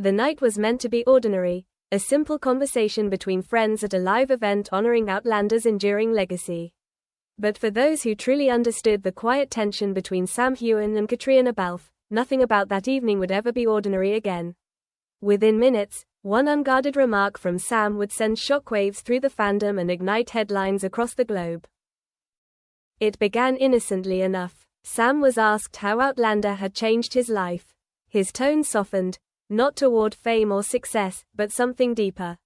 The night was meant to be ordinary, a simple conversation between friends at a live event honoring Outlander's enduring legacy. But for those who truly understood the quiet tension between Sam Heughan and Caitríona Balfe, nothing about that evening would ever be ordinary again. Within minutes, one unguarded remark from Sam would send shockwaves through the fandom and ignite headlines across the globe. It began innocently enough. Sam was asked how Outlander had changed his life. His tone softened, not toward fame or success, but something deeper.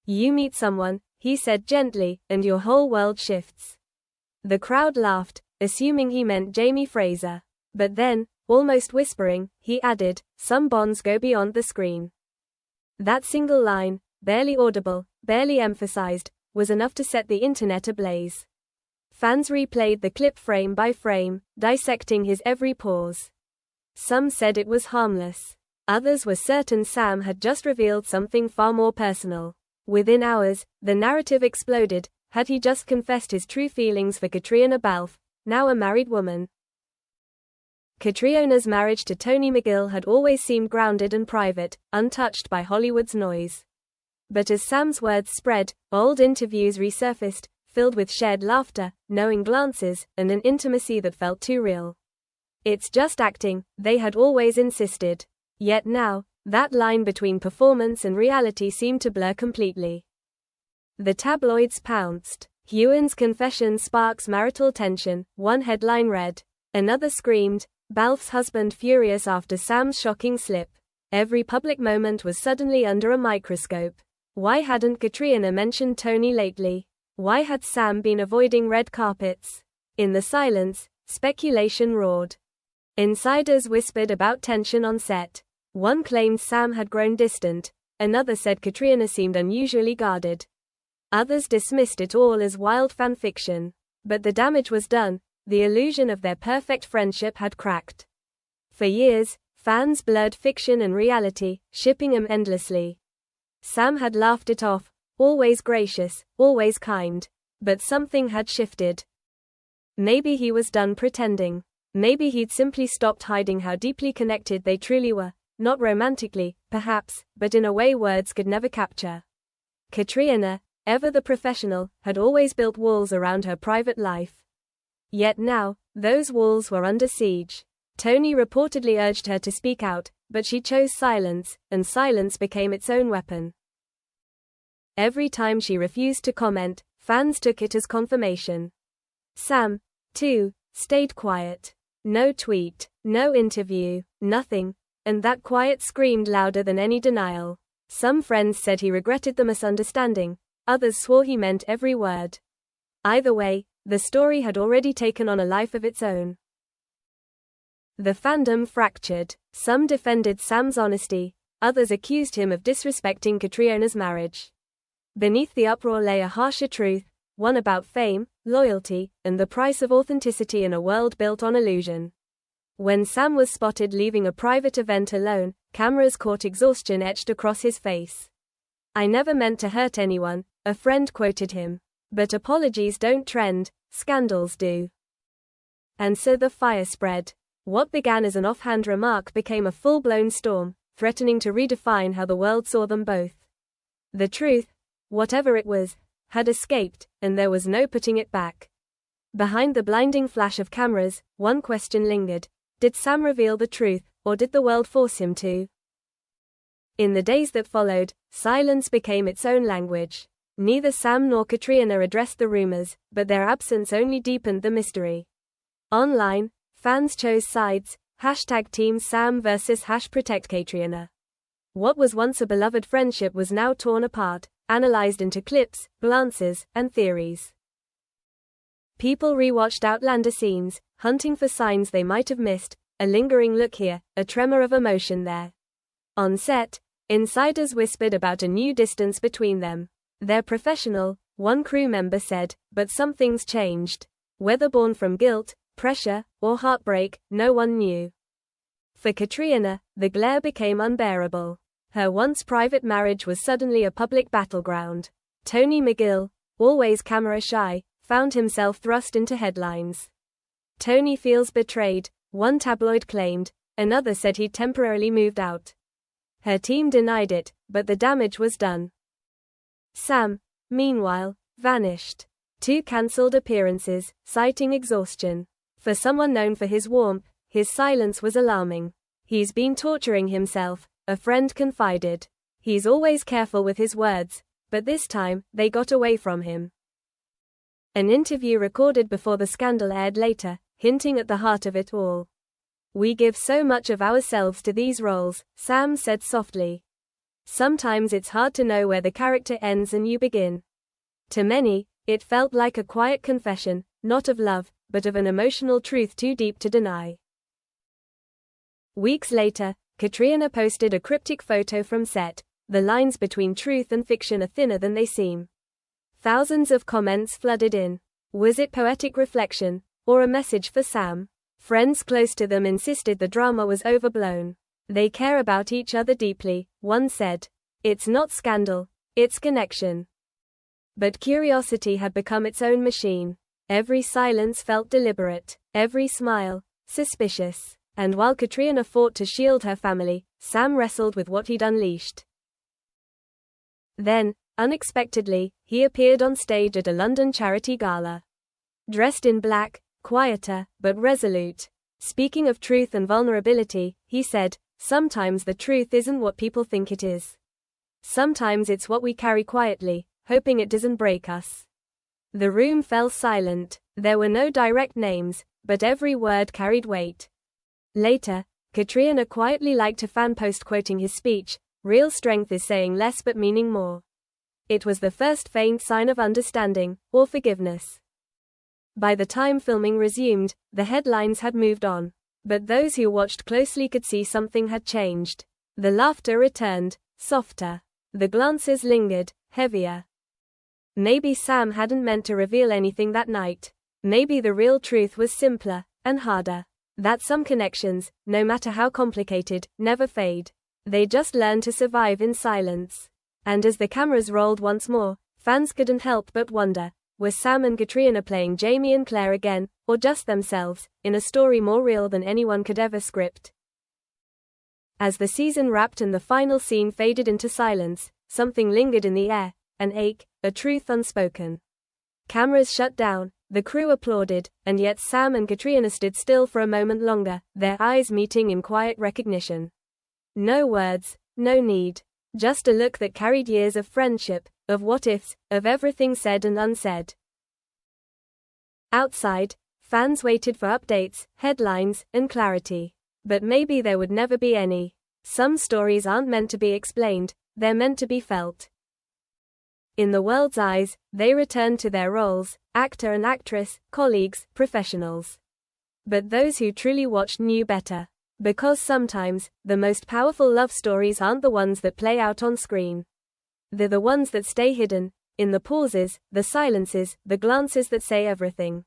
"You meet someone," he said gently, "and your whole world shifts." The crowd laughed, assuming he meant Jamie Fraser. But then, almost whispering, he added, "Some bonds go beyond the screen." That single line, barely audible, barely emphasized, was enough to set the internet ablaze. Fans replayed the clip frame by frame, dissecting his every pause. Some said it was harmless. Others were certain Sam had just revealed something far more personal. Within hours, the narrative exploded. Had he just confessed his true feelings for Caitríona Balfe, now a married woman? Caitríona's marriage to Tony McGill had always seemed grounded and private, untouched by Hollywood's noise. But as Sam's words spread, old interviews resurfaced, filled with shared laughter, knowing glances, and an intimacy that felt too real. "It's just acting," they had always insisted. Yet now, that line between performance and reality seemed to blur completely. The tabloids pounced. "Heughan's confession sparks marital tension," one headline read. Another screamed, "Balfe's husband furious after Sam's shocking slip." Every public moment was suddenly under a microscope. Why hadn't Caitríona mentioned Tony lately? Why had Sam been avoiding red carpets? In the silence, speculation roared. Insiders whispered about tension on set. One claimed Sam had grown distant, another said Caitríona seemed unusually guarded. Others dismissed it all as wild fan fiction. But the damage was done. The illusion of their perfect friendship had cracked. For years, fans blurred fiction and reality, shipping them endlessly. Sam had laughed it off, always gracious, always kind. But something had shifted. Maybe he was done pretending. Maybe he'd simply stopped hiding how deeply connected they truly were, not romantically, perhaps, but in a way words could never capture. Caitríona, ever the professional, had always built walls around her private life. Yet now, those walls were under siege. Tony reportedly urged her to speak out, but she chose silence, and silence became its own weapon. Every time she refused to comment, fans took it as confirmation. Sam, too, stayed quiet. No tweet, no interview, nothing, and that quiet screamed louder than any denial. Some friends said he regretted the misunderstanding, others swore he meant every word. Either way, the story had already taken on a life of its own. The fandom fractured. Some defended Sam's honesty, others accused him of disrespecting Caitríona's marriage. Beneath the uproar lay a harsher truth, one about fame, loyalty, and the price of authenticity in a world built on illusion. When Sam was spotted leaving a private event alone, cameras caught exhaustion etched across his face. "I never meant to hurt anyone," a friend quoted him. But apologies don't trend, scandals do. And so the fire spread. What began as an offhand remark became a full-blown storm, threatening to redefine how the world saw them both. The truth, whatever it was, had escaped, and there was no putting it back. Behind the blinding flash of cameras, one question lingered. Did Sam reveal the truth, or did the world force him to? In the days that followed, silence became its own language. Neither Sam nor Caitríona addressed the rumors, but their absence only deepened the mystery. Online, fans chose sides, #Team Sam versus #Protect Caitríona. What was once a beloved friendship was now torn apart, analyzed into clips, glances, and theories. People rewatched Outlander scenes, hunting for signs they might have missed, a lingering look here, a tremor of emotion there. On set, insiders whispered about a new distance between them. "They're professional," one crew member said, "but something's changed." Whether born from guilt, pressure, or heartbreak, no one knew. For Caitríona, the glare became unbearable. Her once private marriage was suddenly a public battleground. Tony McGill, always camera-shy, found himself thrust into headlines. "Tony feels betrayed," one tabloid claimed, another said he'd temporarily moved out. Her team denied it, but the damage was done. Sam, meanwhile, vanished. 2 cancelled appearances, citing exhaustion. For someone known for his warmth, his silence was alarming. He's been torturing himself, a friend confided. He's always careful with his words, but this time, they got away from him. An interview recorded before the scandal aired later, hinting at the heart of it all. We give so much of ourselves to these roles, Sam said softly. Sometimes it's hard to know where the character ends and you begin. To many, it felt like a quiet confession, not of love, but of an emotional truth too deep to deny. Weeks later, Caitríona posted a cryptic photo from set. The lines between truth and fiction are thinner than they seem. Thousands of comments flooded in. Was it poetic reflection, or a message for Sam? Friends close to them insisted the drama was overblown. They care about each other deeply, one said. It's not scandal, it's connection. But curiosity had become its own machine. Every silence felt deliberate, every smile, suspicious. And while Caitríona fought to shield her family, Sam wrestled with what he'd unleashed. Then, unexpectedly, he appeared on stage at a London charity gala. Dressed in black, quieter, but resolute. Speaking of truth and vulnerability, he said, "Sometimes the truth isn't what people think it is. Sometimes it's what we carry quietly, hoping it doesn't break us." The room fell silent. There were no direct names, but every word carried weight. Later, Caitríona quietly liked a fan post quoting his speech, "Real strength is saying less but meaning more." It was the first faint sign of understanding, or forgiveness. By the time filming resumed, the headlines had moved on. But those who watched closely could see something had changed. The laughter returned, softer. The glances lingered, heavier. Maybe Sam hadn't meant to reveal anything that night. Maybe the real truth was simpler, and harder. That some connections, no matter how complicated, never fade. They just learn to survive in silence. And as the cameras rolled once more, fans couldn't help but wonder, were Sam and Caitríona playing Jamie and Claire again, or just themselves, in a story more real than anyone could ever script? As the season wrapped and the final scene faded into silence, something lingered in the air, an ache, a truth unspoken. Cameras shut down, the crew applauded, and yet Sam and Caitríona stood still for a moment longer, their eyes meeting in quiet recognition. No words, no need. Just a look that carried years of friendship, of what-ifs, of everything said and unsaid. Outside, fans waited for updates, headlines, and clarity. But maybe there would never be any. Some stories aren't meant to be explained, they're meant to be felt. In the world's eyes, they returned to their roles, actor and actress, colleagues, professionals. But those who truly watched knew better. Because sometimes, the most powerful love stories aren't the ones that play out on screen. They're the ones that stay hidden, in the pauses, the silences, the glances that say everything.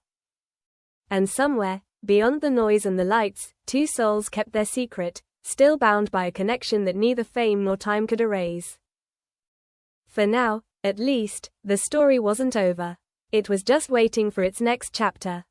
And somewhere, beyond the noise and the lights, 2 souls kept their secret, still bound by a connection that neither fame nor time could erase. For now, at least, the story wasn't over. It was just waiting for its next chapter.